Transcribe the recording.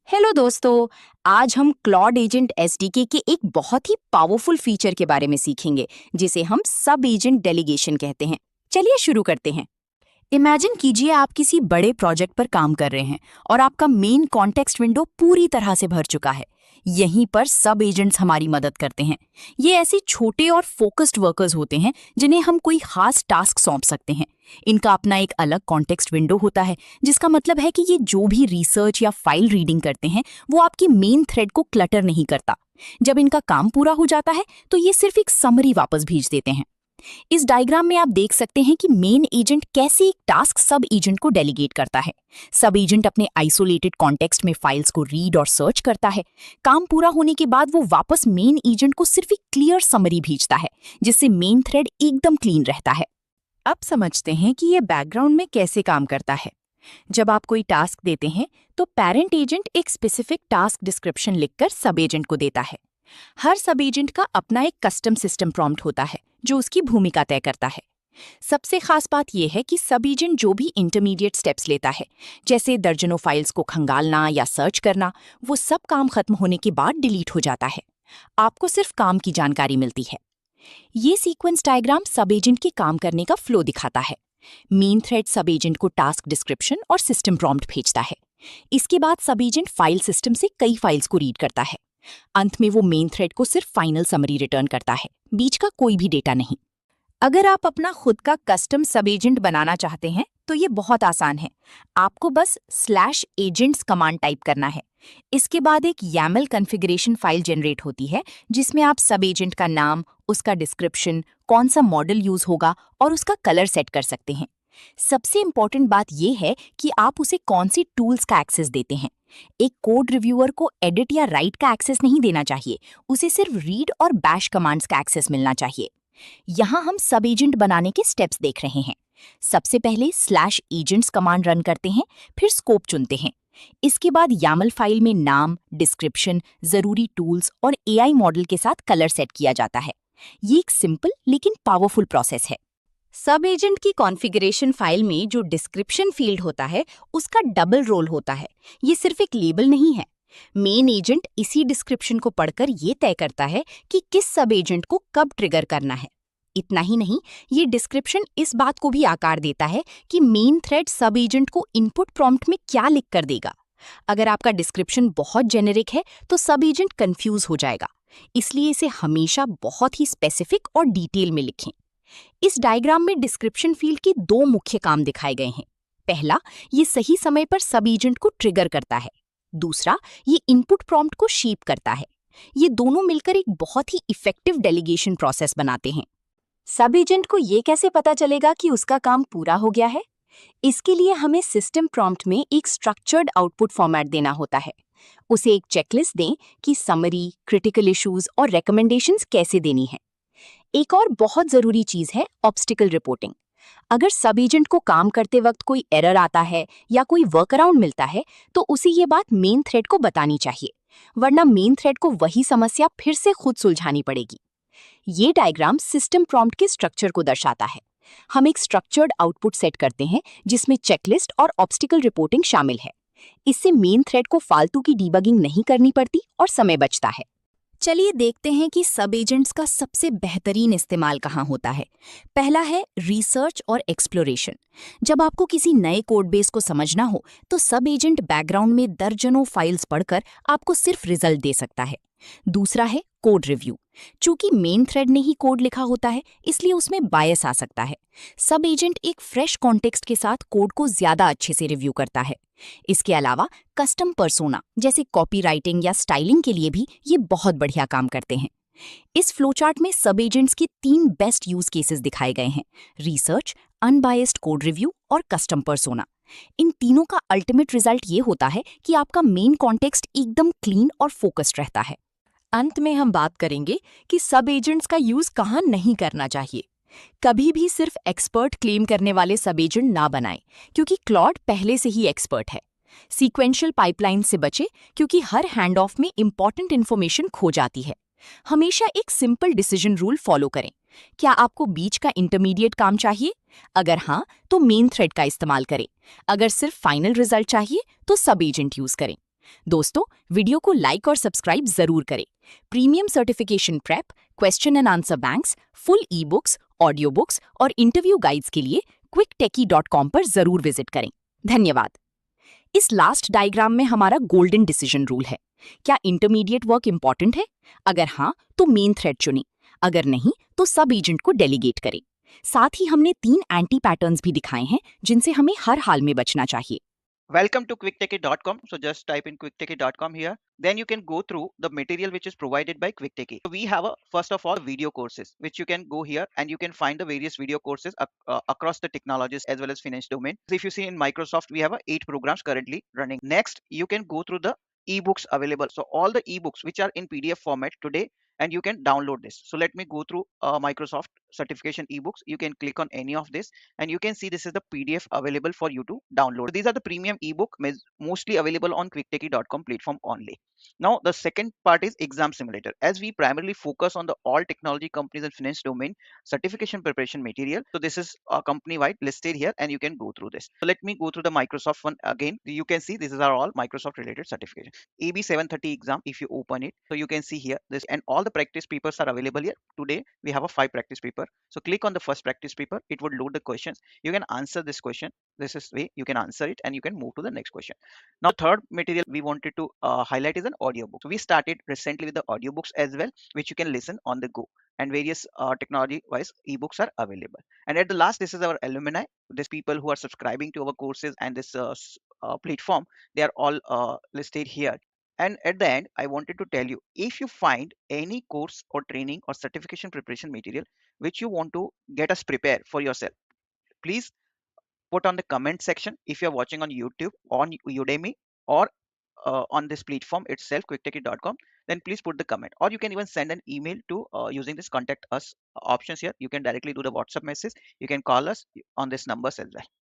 Hello दोस्तों। आज हम क्लॉड एजेंट एसडीके के एक बहुत ही पावरफुल फीचर के बारे में सीखेंगे जिसे हम सब एजेंट डेलीगेशन कहते हैं। चलिए शुरू करते हैं। इमेजिन कीजिए आप किसी बड़े प्रोजेक्ट पर काम कर रहे हैं और आपका मेन कॉन्टेक्स्ट विंडो पूरी तरह से भर चुका है। यहीं पर सब एजेंट्स हमारी मदद करते हैं। ये ऐसे छोटे और फोकस्ड वर्कर्स होते हैं जिन्हें हम कोई खास टास्क सौंप सकते हैं। इनका अपना एक अलग कॉन्टेक्स्ट विंडो होता है, जिसका मतलब है कि ये जो भी रिसर्च या फाइल रीडिंग करते हैं वो आपकी मेन थ्रेड को क्लटर नहीं करता। जब इनका काम पूरा हो जाता है तो ये सिर्फ एक समरी वापस भेज देते हैं। इस डायग्राम में आप देख सकते हैं कि मेन एजेंट कैसे एक टास्क सब एजेंट को डेलीगेट करता है। सब एजेंट अपने आइसोलेटेड कॉन्टेक्स्ट में फाइल्स को रीड और सर्च करता है। काम पूरा होने के बाद वो वापस मेन एजेंट को सिर्फ एक क्लियर समरी भेजता है, जिससे मेन थ्रेड एकदम क्लीन रहता है। अब समझते हैं कि ये बैकग्राउंड में कैसे काम करता है। जब आप कोई टास्क देते हैं तो पेरेंट एजेंट एक स्पेसिफिक टास्क डिस्क्रिप्शन लिखकर सब एजेंट को देता है। हर सब एजेंट का अपना एक कस्टम सिस्टम प्रॉम्प्ट होता है जो उसकी भूमिका तय करता है। सबसे खास बात यह है कि सब एजेंट जो भी इंटरमीडिएट स्टेप्स लेता है, जैसे दर्जनों फाइल्स को खंगालना या सर्च करना, वो सब काम खत्म होने के बाद डिलीट हो जाता है। आपको सिर्फ काम की जानकारी मिलती है। ये सीक्वेंस डायग्राम सब एजेंट के काम करने का फ्लो दिखाता है। मेन थ्रेड सब एजेंट को टास्क डिस्क्रिप्शन और सिस्टम प्रॉम्प्ट भेजता है। इसके बाद सब एजेंट फाइल सिस्टम से कई फाइल्स को रीड करता है। अंत में वो मेन थ्रेड को सिर्फ फाइनल समरी रिटर्न करता है, बीच का कोई भी डेटा नहीं। अगर आप अपना खुद का कस्टम सब एजेंट बनाना चाहते हैं तो ये बहुत आसान है। आपको बस /agents कमांड टाइप करना है। इसके बाद एक YAML कॉन्फ़िगरेशन फाइल जनरेट होती है जिसमें आप सब एजेंट का नाम, उसका डिस्क्रिप्शन, कौन सा मॉडल यूज होगा और उसका कलर सेट कर सकते हैं। सबसे इंपॉर्टेंट बात यह है कि आप उसे कौन सी टूल्स का एक्सेस देते हैं। एक कोड रिव्यूअर को एडिट या राइट का एक्सेस नहीं देना चाहिए, उसे सिर्फ रीड और बैश कमांड्स का एक्सेस मिलना चाहिए। यहाँ हम सब एजेंट बनाने के स्टेप्स देख रहे हैं। सबसे पहले /agents कमांड रन करते हैं, फिर स्कोप चुनते हैं। इसके बाद YAML फाइल में नाम, डिस्क्रिप्शन, जरूरी टूल्स और AI मॉडल के साथ कलर सेट किया जाता है। ये एक सिंपल लेकिन पावरफुल प्रोसेस है। सब एजेंट की कॉन्फ़िगरेशन फाइल में जो डिस्क्रिप्शन फील्ड होता है उसका डबल रोल होता है। ये सिर्फ एक लेबल नहीं है। मेन एजेंट इसी डिस्क्रिप्शन को पढ़कर ये तय करता है कि किस सब एजेंट को कब ट्रिगर करना है। इतना ही नहीं, ये डिस्क्रिप्शन इस बात को भी आकार देता है कि मेन थ्रेड सब एजेंट को इनपुट प्रॉम्प्ट में क्या लिख कर देगा। अगर आपका डिस्क्रिप्शन बहुत जेनेरिक है तो सब एजेंट कंफ्यूज हो जाएगा, इसलिए इसे हमेशा बहुत ही स्पेसिफिक और डिटेल में लिखें। इस डायग्राम में डिस्क्रिप्शन फील्ड के दो मुख्य काम दिखाए गए हैं। पहला, ये सही समय पर सब एजेंट को ट्रिगर करता है। दूसरा, ये इनपुट प्रॉम्प्ट को शेप करता है। ये दोनों मिलकर एक बहुत ही इफेक्टिव डेलीगेशन प्रोसेस बनाते हैं। सब एजेंट को ये कैसे पता चलेगा कि उसका काम पूरा हो गया है? इसके लिए हमें सिस्टम प्रॉम्प्ट में एक स्ट्रक्चर्ड आउटपुट फॉर्मेट देना होता है। उसे एक चेकलिस्ट दें कि समरी, क्रिटिकल इश्यूज और रिकमेंडेशंस कैसे देनी है। एक और बहुत जरूरी चीज है ऑब्स्टिकल रिपोर्टिंग। अगर सब एजेंट को काम करते वक्त कोई एरर आता है या कोई वर्क अराउंड मिलता है तो उसे ये बात मेन थ्रेड को बतानी चाहिए, वरना मेन थ्रेड को वही समस्या फिर से खुद सुलझानी पड़ेगी। ये डायग्राम सिस्टम प्रॉम्प्ट के स्ट्रक्चर को दर्शाता है। हम एक स्ट्रक्चर्ड आउटपुट सेट करते हैं जिसमें चेकलिस्ट और ऑब्स्टिकल रिपोर्टिंग शामिल है। इससे मेन थ्रेड को फालतू की डीबगिंग नहीं करनी पड़ती और समय बचता है। चलिए देखते हैं कि सब एजेंट्स का सबसे बेहतरीन इस्तेमाल कहाँ होता है। पहला है रिसर्च और एक्सप्लोरेशन। जब आपको किसी नए कोड बेस को समझना हो तो सब एजेंट बैकग्राउंड में दर्जनों फाइल्स पढ़कर आपको सिर्फ रिजल्ट दे सकता है। दूसरा है कोड रिव्यू। चूंकि मेन थ्रेड ने ही कोड लिखा होता है इसलिए उसमें बायस आ सकता है। सब एजेंट एक फ्रेश कॉन्टेक्स्ट के साथ कोड को ज्यादा अच्छे से रिव्यू करता है। इसके अलावा कस्टम पर्सोना जैसे कॉपीराइटिंग या स्टाइलिंग के लिए भी ये बहुत बढ़िया काम करते हैं। इस फ्लोचार्ट में सब एजेंट्स के 3 बेस्ट यूज केसेस दिखाए गए हैं: रिसर्च, अनबायस्ड कोड रिव्यू और कस्टम पर्सोना। इन तीनों का अल्टीमेट रिजल्ट ये होता है कि आपका मेन कॉन्टेक्स्ट एकदम क्लीन और फोकस्ड रहता है। अंत में हम बात करेंगे कि सब एजेंट्स का यूज कहाँ नहीं करना चाहिए। कभी भी सिर्फ एक्सपर्ट क्लेम करने वाले सब एजेंट ना बनाएं, क्योंकि क्लॉड पहले से ही एक्सपर्ट है। सीक्वेंशियल पाइपलाइन से बचे, क्योंकि हर हैंड ऑफ में इंपॉर्टेंट इंफॉर्मेशन खो जाती है। हमेशा एक सिंपल डिसीजन रूल फॉलो करें। क्या आपको बीच का इंटरमीडिएट काम चाहिए? अगर हाँ, तो मेन थ्रेड का इस्तेमाल करें। अगर सिर्फ फाइनल रिजल्ट चाहिए तो सब एजेंट यूज करें। दोस्तों, वीडियो को लाइक और सब्सक्राइब जरूर करें। Premium certification prep, question and answer banks, full e books, audio books और इंटरव्यू गाइड्स के लिए quicktechie.com पर जरूर विजिट करें। धन्यवाद। इस लास्ट डायग्राम में हमारा गोल्डन डिसीजन रूल है। क्या इंटरमीडिएट वर्क इंपॉर्टेंट है? अगर हाँ, तो मेन थ्रेड चुनें। अगर नहीं, तो सब एजेंट को डेलीगेट करें। साथ ही हमने 3 एंटी पैटर्न्स भी दिखाए हैं जिनसे हमें हर हाल में बचना चाहिए। Welcome to quicktechie.com. So just type in quicktechie.com here. Then you can go through the material which is provided by Quicktechie. So we have first of all video courses which you can go here and you can find the various video courses across the technologies as well as finance domain. So if you see in Microsoft, we have 8 programs currently running. Next, you can go through the ebooks available. So all the ebooks which are in PDF format today, and you can download this. So let me go through Microsoft certification ebooks. You can click on any of this and you can see this is the PDF available for you to download. These are the premium ebook mostly available on quicktechie.com platform only. Now the second part is exam simulator. As we primarily focus on the all technology companies and finance domain certification preparation material, so this is company wide listed here and you can go through this. So let me go through the Microsoft one again. You can see this is are all Microsoft related certification. AB 730 exam, if you open it, so you can see here this, and all the practice papers are available here. Today we have a 5 practice paper. So click on the first practice paper, it would load the questions. You can answer this question. This is way you can answer it and you can move to the next question. Now third material we wanted to highlight is an audiobook. So we started recently with the audiobooks as well, which you can listen on the go, and various technology wise ebooks are available. And at the last, this is our alumni. These people who are subscribing to our courses and this platform, they are all listed here. And at the end, I wanted to tell you, if you find any course or training or certification preparation material which you want to get us prepare for yourself, please put on the comment section. If you're watching on YouTube, on Udemy, or on this platform itself, quicktechie.com, then please put the comment, or you can even send an email to using this contact us options here. You can directly do the WhatsApp message. You can call us on this numbers as well.